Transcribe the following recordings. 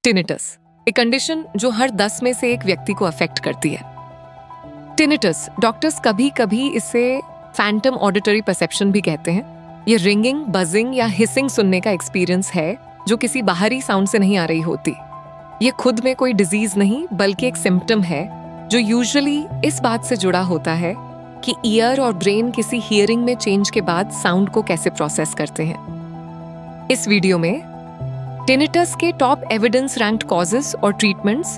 Tinnitus, एक condition जो हर 10 में से एक व्यक्ति को अफेक्ट करती है। टिनिटस, डॉक्टर्स कभी कभी इसे फैंटम ऑडिटरी परसेप्शन भी कहते हैं। ये रिंगिंग, बजिंग या हिसिंग सुनने का एक्सपीरियंस है जो किसी बाहरी साउंड से नहीं आ रही होती। ये खुद में कोई डिजीज नहीं बल्कि एक सिम्टम है जो यूजुअली इस बात से जुड़ा होता है कि ईयर और ब्रेन किसी हियरिंग में चेंज के बाद साउंड को कैसे प्रोसेस करते हैं। इस वीडियो में टिनिटस के टॉप एविडेंस रैंक्ड कॉजेस और ट्रीटमेंट्स,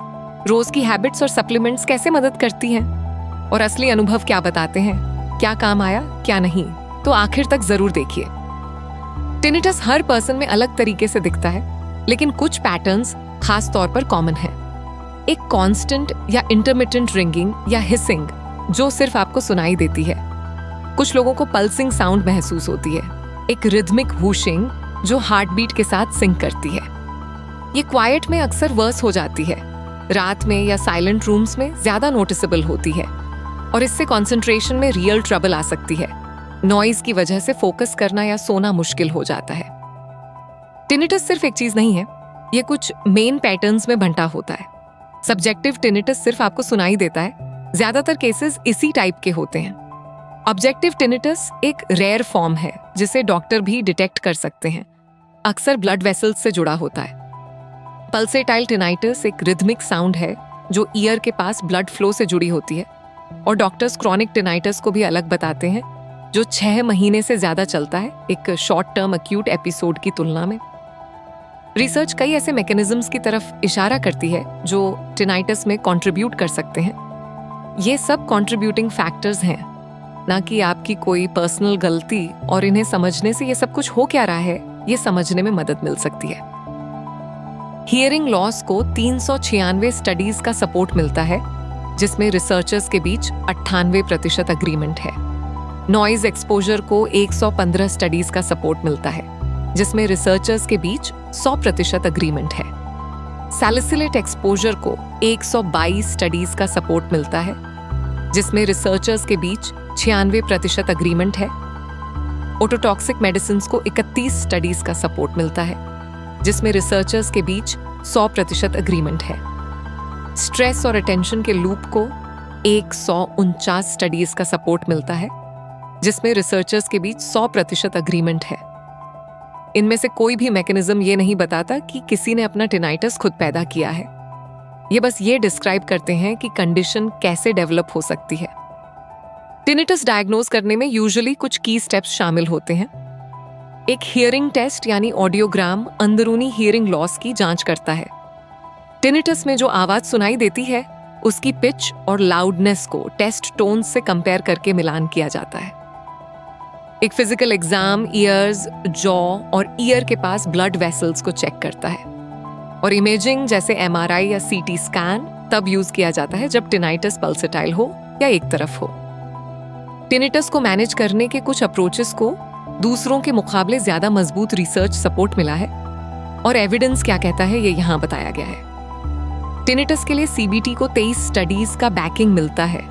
रोज की हैबिट्स और सप्लीमेंट्स कैसे मदद करती हैं और असली अनुभव क्या बताते हैं, क्या काम आया क्या नहीं, तो आखिर तक जरूर देखिए। टिनिटस हर पर्सन में अलग तरीके से दिखता है, लेकिन कुछ पैटर्न्स खास तौर पर कॉमन है। एक कांस्टेंट या इंटरमिटेंट रिंगिंग या हिसिंग जो सिर्फ आपको सुनाई देती है। कुछ लोगों को पल्सिंग साउंड महसूस होती है। एक रिदमिक वूशिंग जो हार्ट बीट के साथ सिंक करती है। ये क्वाइट में अक्सर वर्स हो जाती है, रात में या साइलेंट रूम्स में ज्यादा नोटिसेबल होती है और इससे कंसंट्रेशन में रियल ट्रबल आ सकती है। नॉइज की वजह से फोकस करना या सोना मुश्किल हो जाता है। टिनिटस सिर्फ एक चीज नहीं है, ये कुछ मेन पैटर्न्स में बंटा होता है। सब्जेक्टिव टिनिटस सिर्फ आपको सुनाई देता है, ज्यादातर केसेस इसी टाइप के होते हैं। ऑब्जेक्टिव टिनिटस एक रेयर फॉर्म है जिसे डॉक्टर भी डिटेक्ट कर सकते हैं, अक्सर ब्लड वेसल्स से जुड़ा होता है। पल्सेटाइल टिनाइटस एक रिदमिक साउंड है जो ईयर के पास ब्लड फ्लो से जुड़ी होती है और डॉक्टर्स क्रॉनिक टिनाइटस को भी अलग बताते हैं जो 6 महीने से ज्यादा चलता है, एक शॉर्ट टर्म अक्यूट एपिसोड की तुलना में। रिसर्च कई ऐसे मैकेनिज्म्स की तरफ इशारा करती है जो टिनाइटस में कंट्रीब्यूट कर सकते हैं। ये सब कंट्रीब्यूटिंग फैक्टर्स हैं, ना कि आपकी कोई पर्सनल गलती, और इन्हें समझने से ये सब कुछ हो क्या रहा है ये समझने में मदद मिल सकती है। हियरिंग लॉस को 396 स्टडीज का सपोर्ट मिलता है, जिसमें रिसर्चर्स के बीच 98% अग्रीमेंट है। नॉइज एक्सपोजर को 115 स्टडीज का सपोर्ट मिलता है, जिसमें रिसर्चर्स के बीच 100% अग्रीमेंट है। सैलिसिलेट एक्सपोजर को 122 स्टडीज का सपोर्ट मिलता है, जिसमें रिसर्चर्स के बीच 96% अग्रीमेंट है। ओटोटॉक्सिक मेडिसिन को 31 स्टडीज का सपोर्ट मिलता है, जिसमें रिसर्चर्स के बीच 100% अग्रीमेंट है। स्ट्रेस और अटेंशन के लूप को 149 स्टडीज का सपोर्ट मिलता है, जिसमें रिसर्चर्स के बीच 100% अग्रीमेंट है। इनमें से कोई भी मैकेनिज्म ये नहीं बताता कि किसी ने अपना टिनाइटस खुद पैदा किया है। ये बस ये डिस्क्राइब करते हैं कि कंडीशन कैसे डेवलप हो सकती है। टिनिटस डायग्नोज करने में यूजुअली कुछ की स्टेप्स शामिल होते हैं। एक हियरिंग टेस्ट यानी ऑडियोग्राम अंदरूनी हियरिंग लॉस की जांच करता है। टिनिटस में जो आवाज सुनाई देती है उसकी पिच और लाउडनेस को टेस्ट टोन से कंपेयर करके मिलान किया जाता है। एक फिजिकल एग्जाम ईयर्स, जॉ और ईयर के पास ब्लड वेसल्स को चेक करता है, और इमेजिंग जैसे MRI या CT स्कैन तब यूज किया जाता है जब टिनाइटस पल्सेटाइल हो या एक तरफ हो। टिनिटस को मैनेज करने के कुछ अप्रोचेस को दूसरों के मुकाबले ज्यादा मजबूत रिसर्च सपोर्ट मिला है, और एविडेंस क्या कहता है ये यहाँ बताया गया है। टिनिटस के लिए CBT को 23 स्टडीज का बैकिंग मिलता है,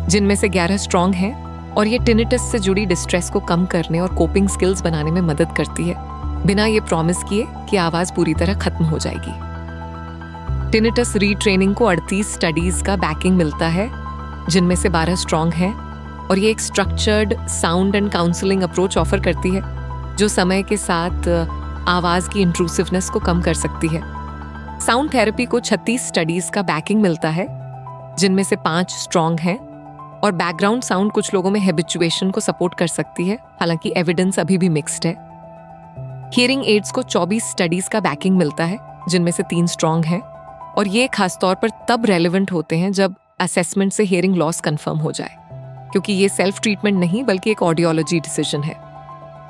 जिनमें से 11 स्ट्रॉन्ग हैं, और ये टिनिटस से जुड़ी डिस्ट्रेस को कम करने और कोपिंग स्किल्स बनाने में मदद करती है, बिना ये प्रॉमिस किए कि आवाज पूरी तरह खत्म हो जाएगी। टिनिटस रीट्रेनिंग को 38 स्टडीज का बैकिंग मिलता है, जिनमें से 12 स्ट्रॉन्ग हैं, और ये एक structured sound and counselling approach offer करती है जो समय के साथ आवाज की इंट्रूसिवनेस को कम कर सकती है। साउंड थेरेपी को 36 स्टडीज का बैकिंग मिलता है, जिनमें से 5 स्ट्रॉन्ग हैं, और बैकग्राउंड साउंड कुछ लोगों में हैबिचुएशन को सपोर्ट कर सकती है, हालांकि एविडेंस अभी भी मिक्स्ड है। हियरिंग एड्स को 24 स्टडीज का बैकिंग मिलता है, जिनमें से 3 स्ट्रॉन्ग हैं, और ये खासतौर पर तब रेलेवेंट होते हैं जब असेसमेंट से हियरिंग लॉस कंफर्म हो जाए, क्योंकि ये सेल्फ ट्रीटमेंट नहीं बल्कि एक ऑडियोलॉजी डिसीजन है।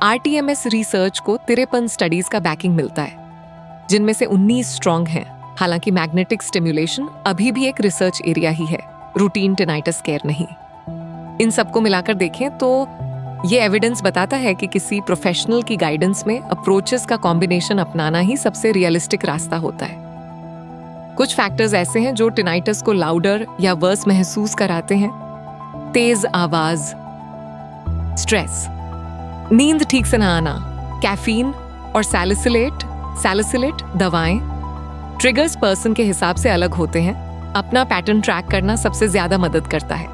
RTMS रिसर्च को 53 स्टडीज का बैकिंग मिलता है, जिनमें से 19 स्ट्रॉन्ग हैं, हालांकि मैग्नेटिक स्टिम्युलेशन अभी भी एक रिसर्च एरिया ही है, रूटीन टिनाइटस केयर नहीं। इन सबको मिलाकर देखें तो ये एविडेंस बताता है कि किसी प्रोफेशनल की गाइडेंस में अप्रोचेस का कॉम्बिनेशन अपनाना ही सबसे रियलिस्टिक रास्ता होता है। कुछ फैक्टर्स ऐसे हैं जो टिनाइटस को लाउडर या वर्स महसूस कराते हैं। तेज आवाज, स्ट्रेस, नींद ठीक से ना आना, कैफीन और सैलिसिलेट दवाएं, ट्रिगर्स पर्सन के हिसाब से अलग होते हैं। अपना पैटर्न ट्रैक करना सबसे ज्यादा मदद करता है।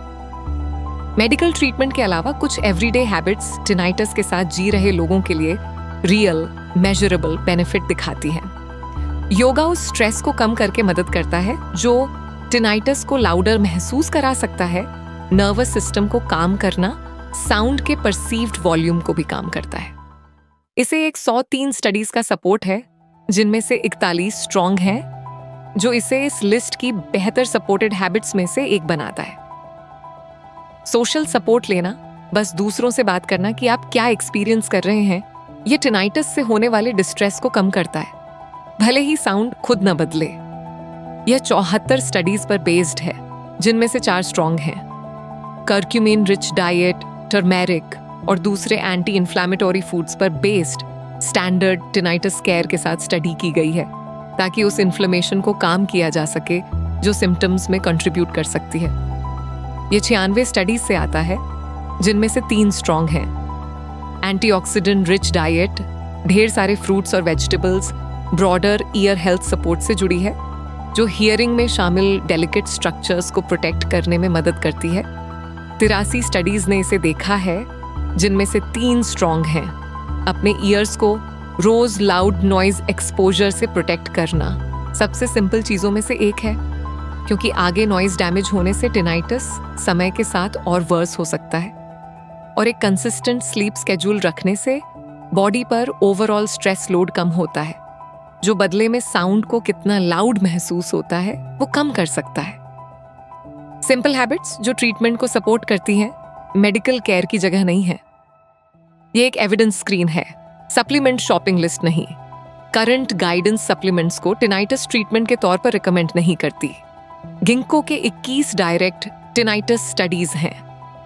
मेडिकल ट्रीटमेंट के अलावा कुछ एवरीडे हैबिट्स टिनाइटस के साथ जी रहे लोगों के लिए रियल मेजरेबल बेनिफिट दिखाती हैं। योगा उस स्ट्रेस को कम करके मदद करता है जो टिनाइटस को लाउडर महसूस करा सकता है। नर्वस सिस्टम को काम करना साउंड के परसीव्ड वॉल्यूम को भी काम करता है। इसे 103 स्टडीज का सपोर्ट है, जिनमें से 41 स्ट्रॉन्ग हैं, जो इसे इस लिस्ट की बेहतर सपोर्टेड हैबिट्स में से एक बनाता है। सोशल सपोर्ट लेना, बस दूसरों से बात करना कि आप क्या एक्सपीरियंस कर रहे हैं, ये टिनाइटस से होने वाले डिस्ट्रेस को कम करता है, भले ही साउंड खुद न बदले। यह 74 स्टडीज पर बेस्ड है, जिनमें से 4 स्ट्रॉन्ग हैं। कर्क्यूमिन रिच डाइट, टर्मेरिक और दूसरे एंटी इन्फ्लेमेटरी फूड्स पर बेस्ड स्टैंडर्ड टिनाइटस केयर के साथ स्टडी की गई है, ताकि उस इन्फ्लेमेशन को काम किया जा सके जो सिम्टम्स में कंट्रीब्यूट कर सकती है। ये 96 स्टडीज से आता है, जिनमें से 3 स्ट्रॉन्ग हैं। एंटीऑक्सीडेंट रिच डाइट, ढेर सारे फ्रूट्स और vegetables, broader year health support से जुड़ी है, जो हियरिंग में शामिल डेलिकेट स्ट्रक्चर्स को प्रोटेक्ट करने में मदद करती है। 83 स्टडीज ने इसे देखा है, जिनमें से 3 स्ट्रॉन्ग हैं। अपने ईयर्स को रोज लाउड नॉइज एक्सपोजर से प्रोटेक्ट करना सबसे सिंपल चीजों में से एक है, क्योंकि आगे नॉइज डैमेज होने से टिनाइटस समय के साथ और वर्स हो सकता है। और एक कंसिस्टेंट स्लीप स्केड्यूल रखने से बॉडी पर ओवरऑल स्ट्रेस लोड कम होता है, जो बदले में साउंड को कितना लाउड महसूस होता है वो कम कर सकता है। सिंपल हैबिट्स जो ट्रीटमेंट को सपोर्ट करती हैं, मेडिकल केयर की जगह नहीं है। ये एक एविडेंस स्क्रीन है, सप्लीमेंट शॉपिंग लिस्ट नहीं। करंट गाइडेंस सप्लीमेंट्स को टिनाइटस ट्रीटमेंट के तौर पर रिकमेंड नहीं करती। गिंको के 21 डायरेक्ट टिनाइटस स्टडीज हैं,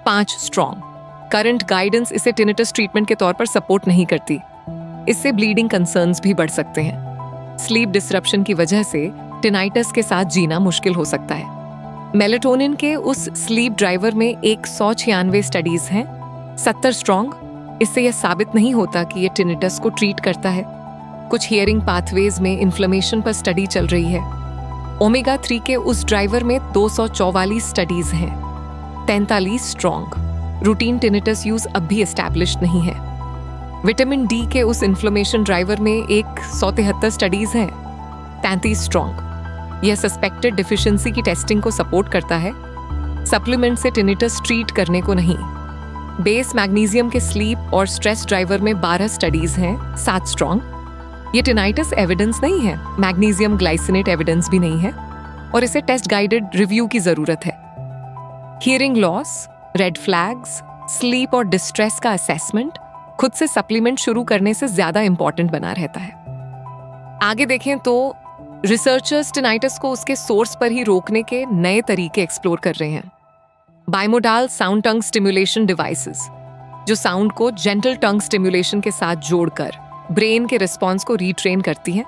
5 स्ट्रॉन्ग। करंट गाइडेंस इसे टिनाइटस ट्रीटमेंट के तौर पर सपोर्ट नहीं करती। इससे ब्लीडिंग कंसर्न्स भी बढ़ सकते हैं। स्लीप डिसरप्शन की वजह से टिनाइटस के साथ जीना मुश्किल हो सकता है। मेलेटोनिन के उस स्लीप ड्राइवर में 196 स्टडीज हैं, 70 स्ट्रॉन्ग। इससे यह साबित नहीं होता कि यह टिनिटस को ट्रीट करता है। कुछ हियरिंग पाथवेज में इन्फ्लेमेशन पर स्टडी चल रही है। ओमेगा 3 के उस ड्राइवर में 244 स्टडीज हैं, 43 स्ट्रॉन्ग। रूटीन टिनिटस यूज अब भी एस्टैब्लिश्ड नहीं है। विटामिन डी के उस इन्फ्लेमेशन ड्राइवर में 173 स्टडीज हैं, 33 स्ट्रॉन्ग। यह सस्पेक्टेड डिफिशिएंसी की टेस्टिंग को सपोर्ट करता है, सप्लीमेंट से टिनिटस ट्रीट करने को नहीं। बेस मैग्नीशियम के स्लीप और स्ट्रेस ड्राइवर में 12 स्टडीज हैं, 7 स्ट्रॉन्ग। ये टिनाइटस एविडेंस नहीं है, मैग्नीशियम ग्लाइसिनेट एविडेंस भी नहीं है, और इसे टेस्ट गाइडेड रिव्यू की जरूरत है। Hearing loss, red flags, sleep और डिस्ट्रेस का असेसमेंट खुद से सप्लीमेंट शुरू करने से ज्यादा इंपॉर्टेंट बना रहता है। आगे देखें तो रिसर्चर्स टिनाइटस को उसके सोर्स पर ही रोकने के नए तरीके एक्सप्लोर कर रहे हैं। बाइमोडाल साउंड टंग स्टिमुलेशन डिवाइसेस, जो साउंड को जेंटल टंग स्टिमुलेशन के साथ जोड़कर ब्रेन के रिस्पॉन्स को रीट्रेन करती हैं,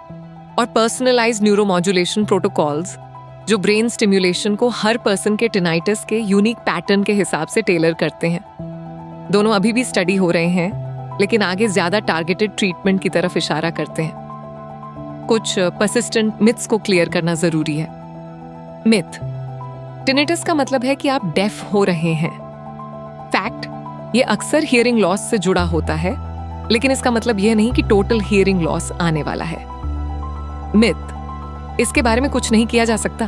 और पर्सनलाइज्ड न्यूरोमॉड्यूलेशन प्रोटोकॉल्स, जो ब्रेन स्टिमुलेशन को हर पर्सन के टिनाइटस के यूनिक पैटर्न के हिसाब से टेलर करते हैं। दोनों अभी भी स्टडी हो रहे हैं, लेकिन आगे ज्यादा टारगेटेड ट्रीटमेंट की तरफ इशारा करते हैं। कुछ परसिस्टेंट मिथ्स को क्लियर करना जरूरी है। मिथ, टिनिटस का मतलब है कि आप डेफ हो रहे हैं। फैक्ट, ये अक्सर हियरिंग लॉस से जुड़ा होता है, लेकिन इसका मतलब यह नहीं कि टोटल हियरिंग लॉस आने वाला है। मिथ, इसके बारे में कुछ नहीं किया जा सकता।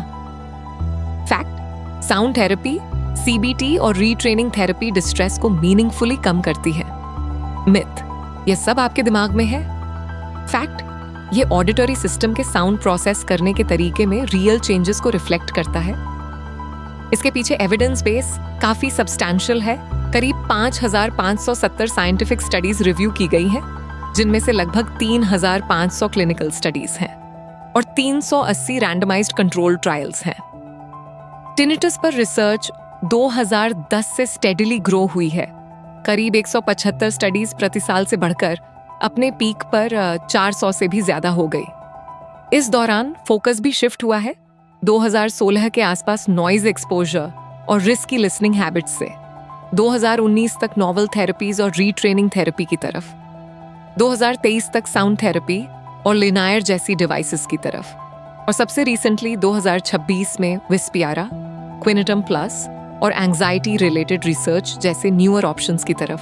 फैक्ट, साउंड थेरेपी, सीबीटी और रीट्रेनिंग थेरेपी डिस्ट्रेस को मीनिंगफुली कम करती है। मिथ, यह सब आपके दिमाग में है। फैक्ट, ये ऑडिटरी सिस्टम के साउंड प्रोसेस करने के तरीके में रियल चेंजेस को रिफ्लेक्ट करता है। इसके पीछे एविडेंस बेस काफी सब्सटैंशियल है। करीब 5570 साइंटिफिक स्टडीज रिव्यू की गई हैं, जिनमें से लगभग 3500 क्लिनिकल स्टडीज हैं और 380 रैंडमाइज्ड कंट्रोल ट्रायल्स हैं। टिनिटस पर रिसर्च 2010 से स्टेडिली ग्रो हुई है। करीब 175 स्टडीज प्रति साल से बढ़कर अपने पीक पर 400 से भी ज्यादा हो गई। इस दौरान फोकस भी शिफ्ट हुआ है 2016 के आसपास नॉइज एक्सपोजर और रिस्की लिसनिंग हैबिट्स से 2019 तक नोवेल थेरेपीज और रीट्रेनिंग थेरेपी की तरफ, 2023 तक साउंड थेरेपी और लिनायर जैसी डिवाइसेस की तरफ, और सबसे रिसेंटली 2026 में विस्पियारा, क्विनिटम प्लस और एंजाइटी रिलेटेड रिसर्च जैसे न्यूअर ऑप्शंस की तरफ।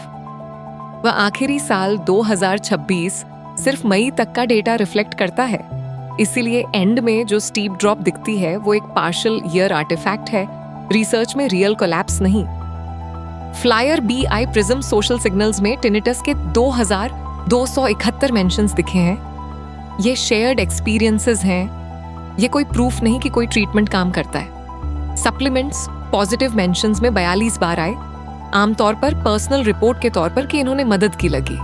वह आखिरी साल 2026 सिर्फ मई तक का डेटा रिफ्लेक्ट करता है, इसीलिए एंड में जो स्टीप ड्रॉप दिखती है वो एक पार्शियल ईयर आर्टिफैक्ट है, रिसर्च में रियल कोलैप्स नहीं। Flyer BI prism social signals में टिनिटस के 2271 मेंशंस दिखे हैं। ये शेयर्ड एक्सपीरियंसेस हैं, ये कोई प्रूफ नहीं कि कोई ट्रीटमेंट काम करता है। सप्लीमेंट्स पॉजिटिव मेंशंस में 42 बार आए, आमतौर पर पर्सनल रिपोर्ट के तौर पर कि इन्होंने मदद की लगी।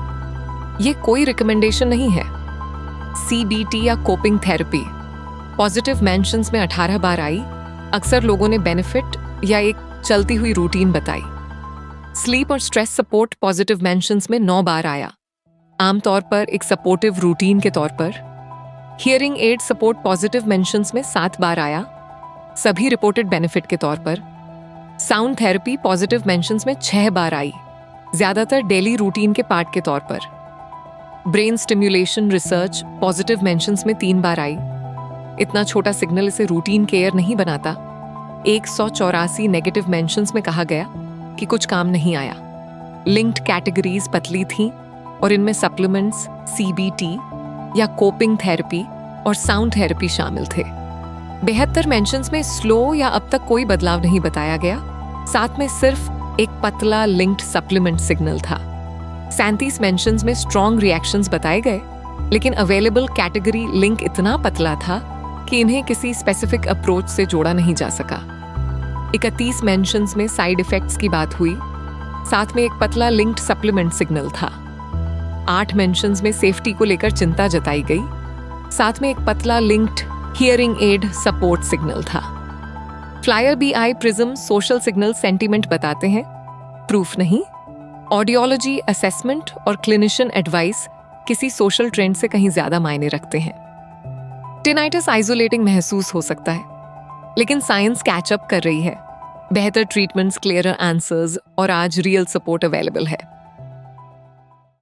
ये कोई रिकमेंडेशन नहीं है। CBT या कोपिंग थेरेपी पॉजिटिव मेंशंस में 18 बार आई, अक्सर लोगों ने बेनिफिट या एक चलती हुई रूटीन बताई। स्लीप और स्ट्रेस सपोर्ट पॉजिटिव मेंशंस में 9 बार आया, आमतौर पर एक सपोर्टिव रूटीन के तौर पर। Hearing aid support positive mentions में 7 बार आया, सभी रिपोर्टेड बेनिफिट के तौर पर। साउंड थेरेपी पॉजिटिव मेंशंस में 6 बार आई, ज्यादातर डेली रूटीन के पार्ट के तौर पर। Brain stimulation research positive mentions में 3 बार आई। इतना छोटा सिग्नल इसे रूटीन केयर नहीं बनाता। 184 नेगेटिव मेंशंस में कहा गया कि कुछ काम नहीं आया। लिंक्ड कैटेगरीज पतली थीं और इनमें सप्लीमेंट्स, CBT या कोपिंग थेरेपी और साउंड थेरेपी शामिल थे। 72 मेंशंस में स्लो या अब तक कोई बदलाव नहीं बताया गया, साथ में सिर्फ एक पतला लिंक्ड सप्लीमेंट सिग्नल था। 37 मेंशंस में स्ट्रॉन्ग रिएक्शंस बताए गए, लेकिन अवेलेबल कैटेगरी लिंक इतना पतला था कि इन्हें किसी स्पेसिफिक अप्रोच से जोड़ा नहीं जा सका। 31 मेंशंस में साइड इफेक्ट्स की बात हुई, साथ में एक पतला लिंक्ड सप्लीमेंट सिग्नल था। 8 मेंशंस में सेफ्टी को लेकर चिंता जताई गई, साथ में एक पतला linked hearing aid support signal था। Flyer BI prism social signal sentiment बताते हैं, प्रूफ नहीं। ऑडियोलॉजी असेसमेंट और क्लिनिशियन एडवाइस किसी सोशल ट्रेंड से कहीं ज्यादा मायने रखते हैं। टिनाइटिस आइसोलेटिंग महसूस हो सकता है, लेकिन साइंस कैचअप कर रही है। बेहतर ट्रीटमेंट्स, क्लियरर आंसर्स और आज रियल सपोर्ट अवेलेबल है।